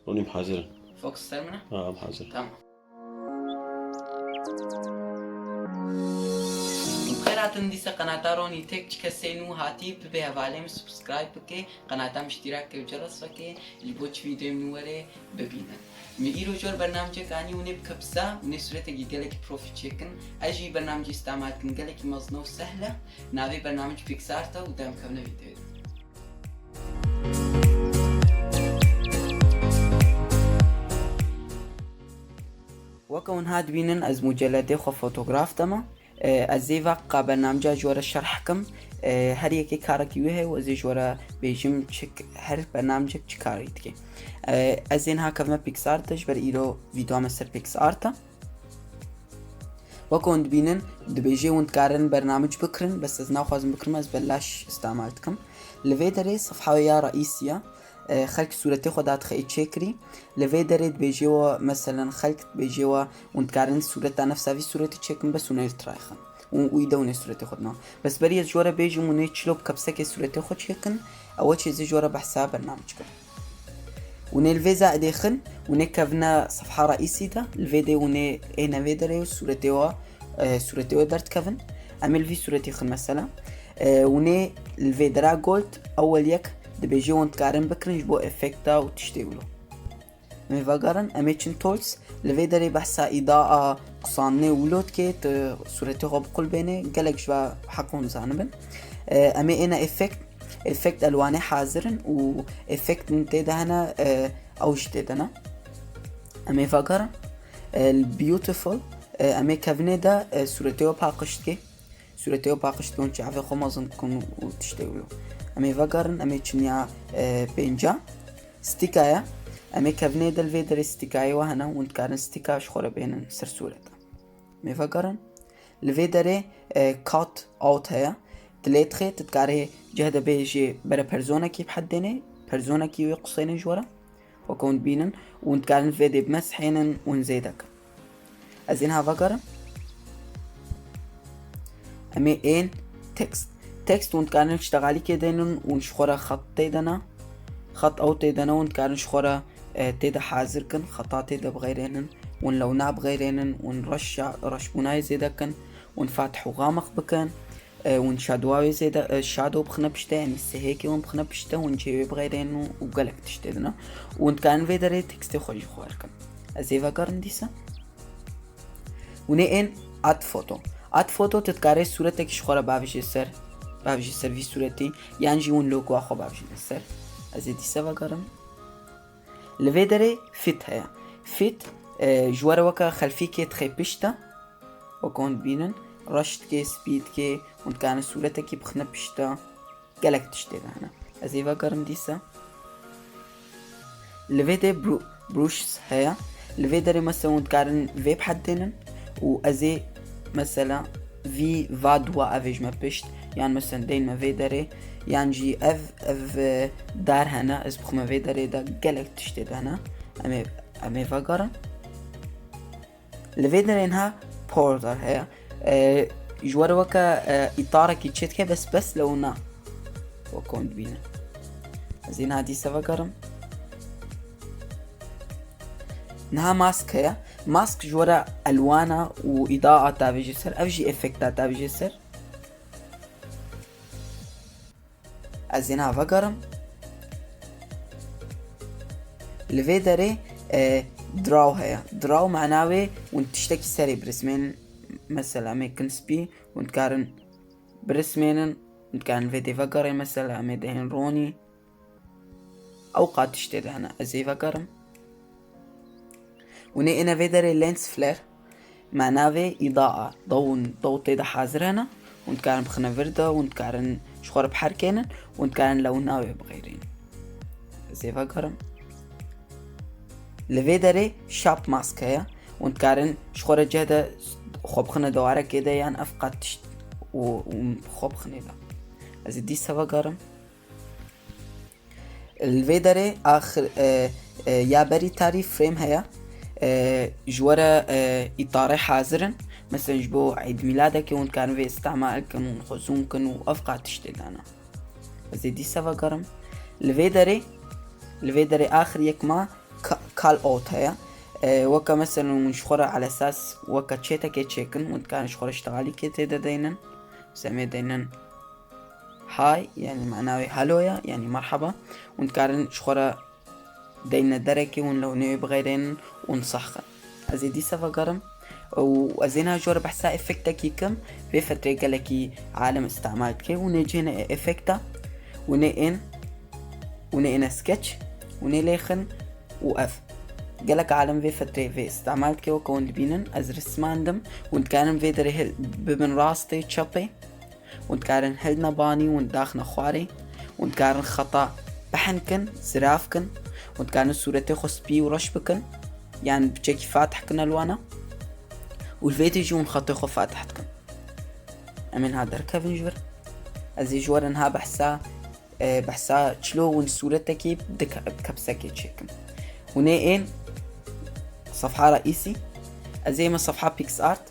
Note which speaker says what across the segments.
Speaker 1: روني بحاضر.
Speaker 2: فوكس ترمنا.
Speaker 1: بحاضر.
Speaker 2: تمام. خيراتن ديسا قناة روني تك كسينو هاتي ببي هفاليم سبسكرايب بكي قناة اشتراك وجرس بكي اللي بوش فيديو منوري ببينا ميرو جور برنامج كاني وني بكبسة وني سورة جيجالك بروفي تشيكن اجي برنامج استعمال كنجالك مزنو سهلة نافي برنامج بيكسارتا ودام كمنا فيديو. وكون هاد بينن از مجلده خو فوتوغراف تما از وقت برنامج جوره شرحكم هر یکی کار کیوه و از جوره بیشم چک هر برنامج چی کارید که از اینها کم پیکسار تش بر ایرو ویدیو مستر پیکسار تا وكون بينن دبيجي وانت كارن برنامج بكرن بس از ناخذ بكرن از بلاش استعمالتكم لفيدري صفحة رئيسية خلق صورتي خدات خي تشيكري لفيدري دبيجي مثلا خلق دبيجي وانت كارن صورتها نفسها في صورتي تشيكن بس ونيل ترايخن ويدوني صورتي خدنا بس بري جورا بيجي ونيل تشلوب كبسكي صورتي خد تشيكن اول شيء زي جورا بحساب برنامجكم ونيل فيزا ادخن وني كفنا صفحة رئيسية الفيديو وني اينا فيدري صورتي درت كفن اعمل في صورتي خن مثلا وني الفيدرا قلت اول يك دبيجي وانت كارن بكرنج بو افكتا وتشتغلو مي فاقرن اميتشن تولز الفيدري بحثا اضاءة قصاني ولود كيت صورتي غو بقول بيني قلق شبا حقون زانبن امي انا افكت الواني حاضرن و افكت نتيدا هنا اوش تيدنا امي فاقرن البيوتيفول امي كفني دا صورتيو باقشتكي صورتيو باقشتكي ونشي عفي خمازن كون وتشتغلو امي فاقرن امي تشنيا بينجا ستيكايا امي كفني دا الفيدري ستيكايا وهنا ونتكارن ستيكا شخورة بين سر صورتا امي فاقرن الفيدري كات اوت هيا تلاتخي تتكاري جهدا بيجي برا برزونا كي بحديني برزونا كي ويقصيني جورا وكون بينن ونتكارن فيدي بمسحينن ونزيدك ازينها فاقرن امي ان تكست ونتكارن اشتغالي كدينن ونشخورا خط تيدنا خط او تيدنا ونتكارن شخورا تيدا حاضر كن خطات تيدا بغيرينن ونلونا بغيرينن رش بناي زيدكن ونفاتحو غامق بكن ونشادواوي زيدا شادو بخنبشتا يعني السهيكي ونبخنبشتا ونجيوي بغيرينو وقلق تشتدنا ونتكارن فيدري تكستي خوش خواركن ازيفا قرن ديسا ونين اد فوتو تتكاري صورتك شخورا باوشي سر في صورتي يعني جيون لوكو اخو باوشي سر ازي ديسا وقرن الفيدري فيت هيا فيت جوار وكا خلفي كي تخي بشتا وكون بينن رشت كي سبيد كي ونتكارن صورتك بخنا بشتا قلق تشتد هنا ازي وقرن ديسا الفيدري بروشس هيا الفيدري مثلا ونتكارن فيب حدينن وازي مثلا في فادوا افيج ما بشت يعني مثلا دين ما فيدري يعني جي اف دار هنا از بخما فيدري دا قلق تشتد هنا امي فاقرن الفيدري انها بوردر هي جوار وكا اطارة كي تشتكي بس لو نا وكون بينا زين هادي سفاقرن انها ماسك هي ماسك جورا الوانا واضاءة تابجي سر افجي افكتا تابجي سر ازينها فقرم الفيدري دراو هيا دراو معناوي وانت تشتكي سري برسمين مثلا اميكن سبي وانت كارن برسمين وانت كارن فيدي فقري مثلا اميدهن روني اوقات تشتري هنا ازي فقرم وني انا فيدري لينس فلير معناوي اضاءة ضوء تيدا حاضر هنا وانت كارن بخنا فردة وانت كارن شخور بحركينن وانت كارن لوناوي بغيرين زي فقرم لفيدري شاب ماسك هيا وانت كارن شخور جهدا خوب خنا دوارة كده يعني افقات تشت وخوب خنا دا ازي دي سفقرم الفيدري اخر يا بري تاري فريم هيا جوارا اطاري حاضرن مثلا جبو عيد ميلادك وانت كان في استعمالكن ونخزونكن وافقات تشتد انا زي دي سفقرم الفيدري اخر يك ما كال اوت هيا وكا مثلا ونشخورة على اساس وكا تشيتا كي تشيكن وانت كان شخورة اشتغالي كي تيدا دينن سمي دينن هاي يعني معناوي هالويا يعني مرحبا وانت كان شخورة دينا دركي ون لو نيو بغيرين ونصخن ازي دي سفا قرم وازينها جور بحسا افكتا كيكم في فترة قالكي عالم استعمالت كي ونجينا افكتا ونين سكتش ونيليخن واف قالك عالم في فترة في استعمالت كي وكون بينن ازرس ماندم ونتكارن في دري بمن راستي تشابي ونتكارن هلنا باني ونداخنا خواري ونتكارن خطأ بحنكن زرافكن وتكان صورتي خص بي ورش بكن يعني بتشكي فاتح كنا الوانا والفيديو يجون خطي خو فاتحتكن امين هذا ركبن جور ازي جور انها بحسا تشلو ون صورتك بدك بكبسكي تشيكن ونين صفحة رئيسي ازي ما صفحة بيكس ارت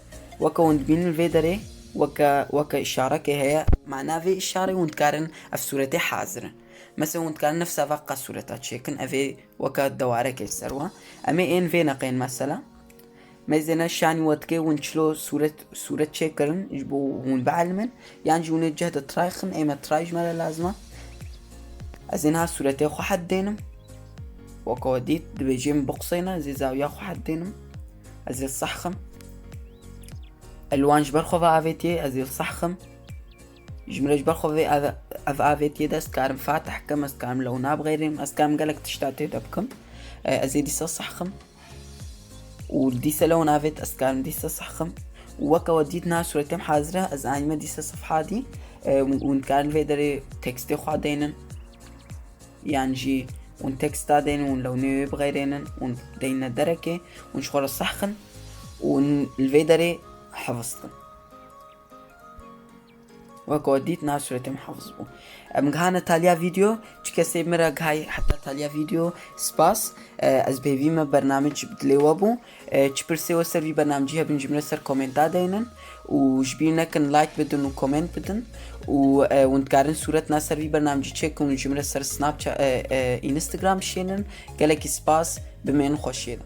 Speaker 2: وكون بين الفيدري وكا اشارة كي هي معناها في اشارة ونتكارن اف صورتي حاضرة مثلا ونتكارن نفسها فقا صورتها تشيكن افي وكا الدوارة كي سروا امي ان في نقين مثلا مازينا شاني واتكي ونشلو صورة تشيكرن يجبو هون بعلمن يعني جون الجهد ترايخن ايما ترايج مالا لازمة ازينها صورتي خو حد دينم وكا وديت دبيجيم بقصينا زي زاوية خو حد دينم ازي الصحخم الوان جبر خو فافيتي ازي الصحخم جمرج برخو في افافيتي داس كارم فاتح كم اسكارم لو ناب غيرهم اسكارم قالك تشتاتي دبكم ازي ديسا صحخم وديسا لون افيت اسكارم ديسا صحخم وكا وديت ناس صورتهم حاضرة از انيما ديسا صفحة دي ونكارن في داري تكستي خوا دينن يعني جي ون تكستا دينن ون لو نيو بغيرينن ون دينا دركي ونشخور الصحخن ون الفيدري حفظتن وكا وديت ناس صورتهم حفظبو مغانا تاليا فيديو چكسي مرا غاي حتى تاليا فيديو سباس از بيفيما برنامج بدليوابو چپرسي وسر برنامجي هبن جمرة سر كومنتا دينن وجبينا كن لايك بدن وكومنت بدن ونتكارن صورة ناس سر برنامجي چك ونجمرة سر سناب انستغرام شينن قالك سباس بمين خوشيدا